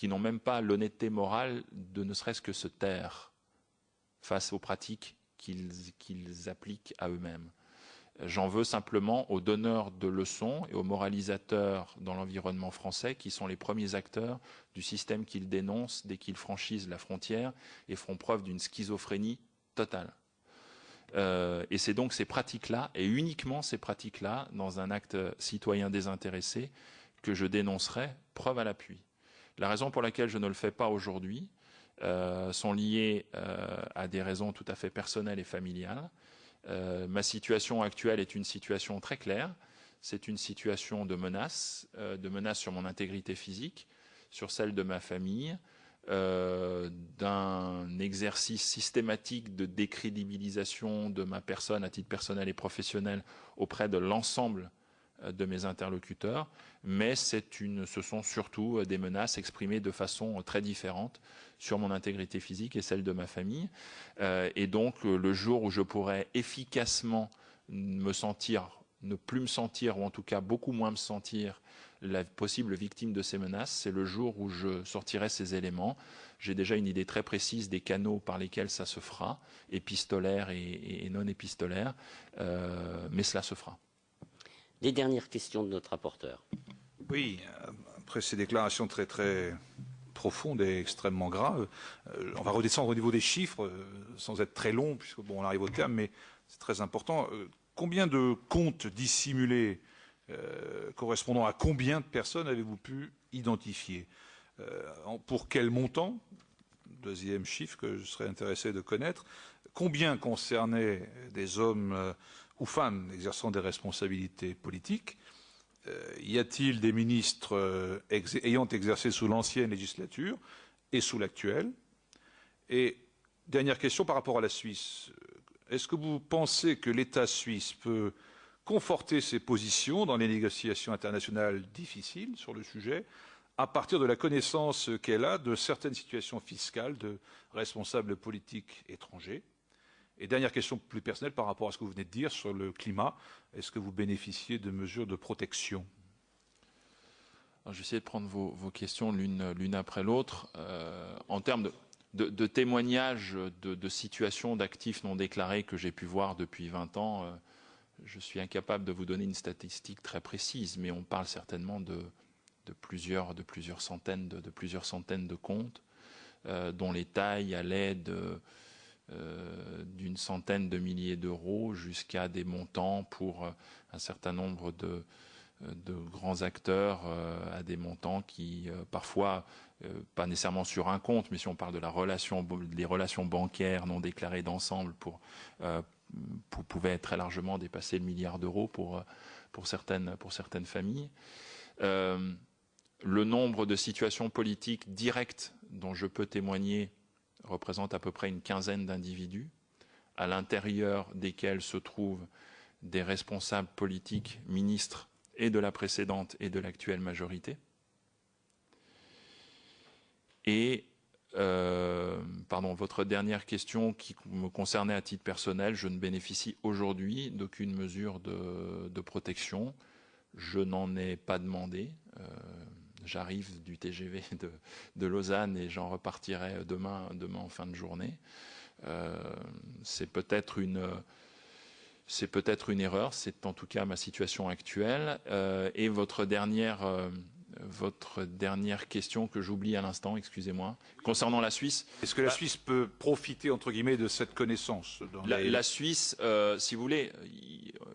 Speaker 3: n'ont même pas l'honnêteté morale de ne serait-ce que se taire face aux pratiques qu'ils appliquent à eux-mêmes. J'en veux simplement aux donneurs de leçons et aux moralisateurs dans l'environnement français qui sont les premiers acteurs du système qu'ils dénoncent dès qu'ils franchissent la frontière et feront preuve d'une schizophrénie totale. Et c'est donc ces pratiques-là, et uniquement ces pratiques-là, dans un acte citoyen désintéressé, que je dénoncerai, preuve à l'appui. La raison pour laquelle je ne le fais pas aujourd'hui sont liées à des raisons tout à fait personnelles et familiales. Ma situation actuelle est une situation très claire. C'est une situation de menace sur mon intégrité physique, sur celle de ma famille, d'un exercice systématique de décrédibilisation de ma personne à titre personnel et professionnel auprès de l'ensemble de mes interlocuteurs, mais ce sont surtout des menaces exprimées de façon très différente sur mon intégrité physique et celle de ma famille. Et donc, le jour où je pourrai efficacement ne plus me sentir, ou en tout cas beaucoup moins me sentir la possible victime de ces menaces, c'est le jour où je sortirai ces éléments. J'ai déjà une idée très précise des canaux par lesquels ça se fera, épistolaires et non épistolaires, mais cela se fera.
Speaker 1: Les dernières questions de notre rapporteur.
Speaker 2: Oui, après ces déclarations très très profondes et extrêmement graves, on va redescendre au niveau des chiffres sans être très long, puisque bon, on arrive au terme, mais c'est très important. Combien de comptes dissimulés correspondant à combien de personnes avez-vous pu identifier? Pour quel montant? Deuxième chiffre que je serais intéressé de connaître. Combien concernaient des hommes ou femmes exerçant des responsabilités politiques? Y a-t-il des ministres ayant exercé sous l'ancienne législature et sous l'actuelle? Et dernière question par rapport à la Suisse. Est-ce que vous pensez que l'État suisse peut conforter ses positions dans les négociations internationales difficiles sur le sujet à partir de la connaissance qu'elle a de certaines situations fiscales de responsables politiques étrangers? Et dernière question plus personnelle par rapport à ce que vous venez de dire sur le climat. Est-ce que vous bénéficiez de mesures de protection?
Speaker 3: Alors, je vais essayer de prendre vos questions l'une après l'autre. En termes de témoignages de situations d'actifs non déclarés que j'ai pu voir depuis 20 ans, je suis incapable de vous donner une statistique très précise, mais on parle certainement de plusieurs centaines de comptes dont les tailles allaient d'une centaine de milliers d'euros jusqu'à des montants pour un certain nombre de grands acteurs à des montants qui parfois, pas nécessairement sur un compte, mais si on parle de des relations bancaires non déclarées d'ensemble pouvaient être très largement dépasser le milliard d'euros pour certaines familles. Le nombre de situations politiques directes dont je peux témoigner représente à peu près une quinzaine d'individus, à l'intérieur desquels se trouvent des responsables politiques, ministres, et de la précédente et de l'actuelle majorité. Et, votre dernière question qui me concernait à titre personnel, je ne bénéficie aujourd'hui d'aucune mesure de protection. Je n'en ai pas demandé. J'arrive du TGV de Lausanne et j'en repartirai demain en fin de journée. C'est peut-être une erreur, c'est en tout cas ma situation actuelle. Et votre dernière question que j'oublie à l'instant, excusez-moi, concernant la Suisse.
Speaker 2: Est-ce que la Suisse peut profiter, entre guillemets, de cette connaissance
Speaker 3: La Suisse, si vous voulez,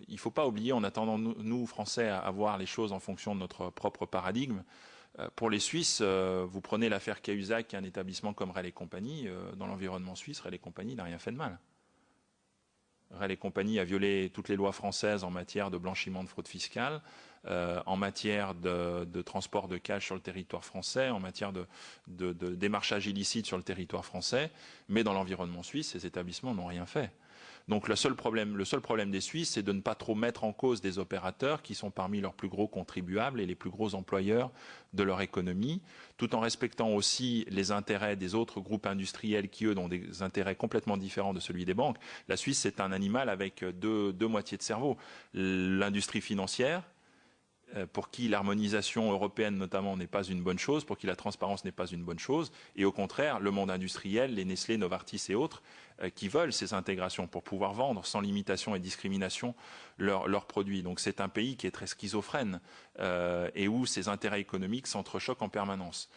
Speaker 3: il ne faut pas oublier, en attendant nous, Français, à voir les choses en fonction de notre propre paradigme. Pour les Suisses, vous prenez l'affaire Cahuzac, un établissement comme Rel et compagnie, dans l'environnement suisse, Rel et compagnie n'a rien fait de mal. Rel et compagnie a violé toutes les lois françaises en matière de blanchiment de fraude fiscale, en matière de transport de cash sur le territoire français, en matière de démarchage illicite sur le territoire français, mais dans l'environnement suisse, ces établissements n'ont rien fait. Donc le seul problème des Suisses, c'est de ne pas trop mettre en cause des opérateurs qui sont parmi leurs plus gros contribuables et les plus gros employeurs de leur économie, tout en respectant aussi les intérêts des autres groupes industriels qui, eux, ont des intérêts complètement différents de celui des banques. La Suisse, c'est un animal avec deux moitiés de cerveau. L'industrie financière, pour qui l'harmonisation européenne notamment n'est pas une bonne chose, pour qui la transparence n'est pas une bonne chose, et au contraire le monde industriel, les Nestlé, Novartis et autres, qui veulent ces intégrations pour pouvoir vendre sans limitation et discrimination leurs produits. Donc c'est un pays qui est très schizophrène et où ces intérêts économiques s'entrechoquent en permanence.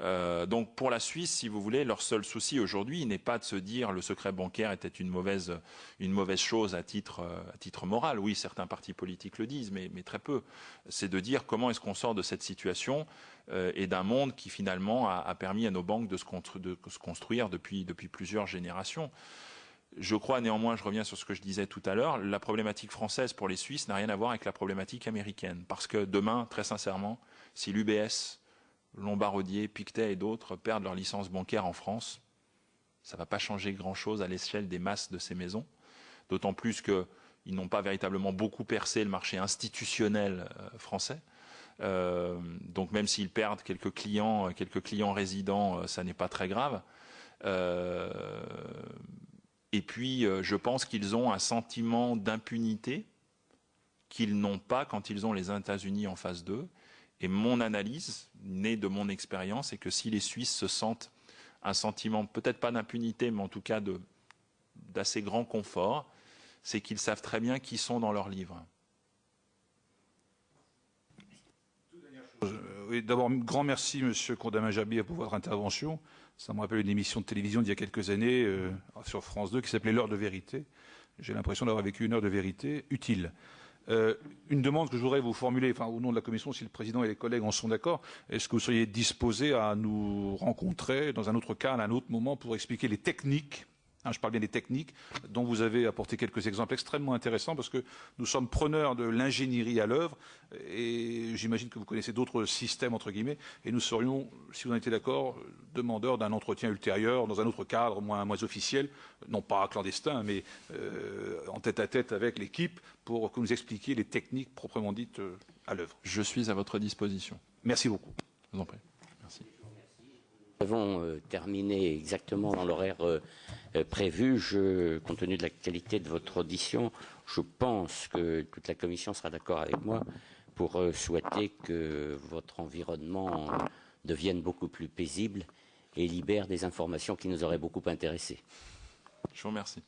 Speaker 3: Donc pour la Suisse, si vous voulez, leur seul souci aujourd'hui n'est pas de se dire le secret bancaire était une mauvaise chose à titre moral. Oui, certains partis politiques le disent, mais très peu. C'est de dire comment est-ce qu'on sort de cette situation et d'un monde qui finalement a permis à nos banques de se construire depuis plusieurs générations. Je crois néanmoins, je reviens sur ce que je disais tout à l'heure, la problématique française pour les Suisses n'a rien à voir avec la problématique américaine. Parce que demain, très sincèrement, si l'UBS, Lombardier, Pictet et d'autres perdent leur licence bancaire en France, ça ne va pas changer grand-chose à l'échelle des masses de ces maisons, d'autant plus qu'ils n'ont pas véritablement beaucoup percé le marché institutionnel français. Donc même s'ils perdent quelques clients résidents, ça n'est pas très grave. Et puis, je pense qu'ils ont un sentiment d'impunité qu'ils n'ont pas quand ils ont les États-Unis en face d'eux. Et mon analyse, née de mon expérience, est que si les Suisses se sentent un sentiment, peut-être pas d'impunité, mais en tout cas d'assez grand confort, c'est qu'ils savent très bien qui sont dans leurs livres.
Speaker 2: Oui, d'abord, grand merci, M. Kondama-Jabir, pour votre intervention. Ça me rappelle une émission de télévision d'il y a quelques années sur France 2 qui s'appelait L'heure de vérité. J'ai l'impression d'avoir vécu une heure de vérité utile. Une demande que je voudrais vous formuler, au nom de la Commission, si le Président et les collègues en sont d'accord, est-ce que vous seriez disposés à nous rencontrer dans un autre cadre, à un autre moment, pour expliquer les techniques, je parle bien des techniques, dont vous avez apporté quelques exemples extrêmement intéressants, parce que nous sommes preneurs de l'ingénierie à l'œuvre, et j'imagine que vous connaissez d'autres systèmes, entre guillemets, et nous serions, si vous en étiez d'accord, demandeurs d'un entretien ultérieur, dans un autre cadre, moins officiel, non pas clandestin, mais en tête-à-tête avec l'équipe, pour que nous expliquiez les techniques proprement dites à l'œuvre.
Speaker 3: Je suis à votre disposition.
Speaker 2: Merci beaucoup.
Speaker 3: Je vous en prie. Merci.
Speaker 1: Nous avons terminé exactement dans l'horaire prévu. Compte tenu de la qualité de votre audition, je pense que toute la Commission sera d'accord avec moi pour souhaiter que votre environnement devienne beaucoup plus paisible et libère des informations qui nous auraient beaucoup intéressés.
Speaker 3: Je vous remercie.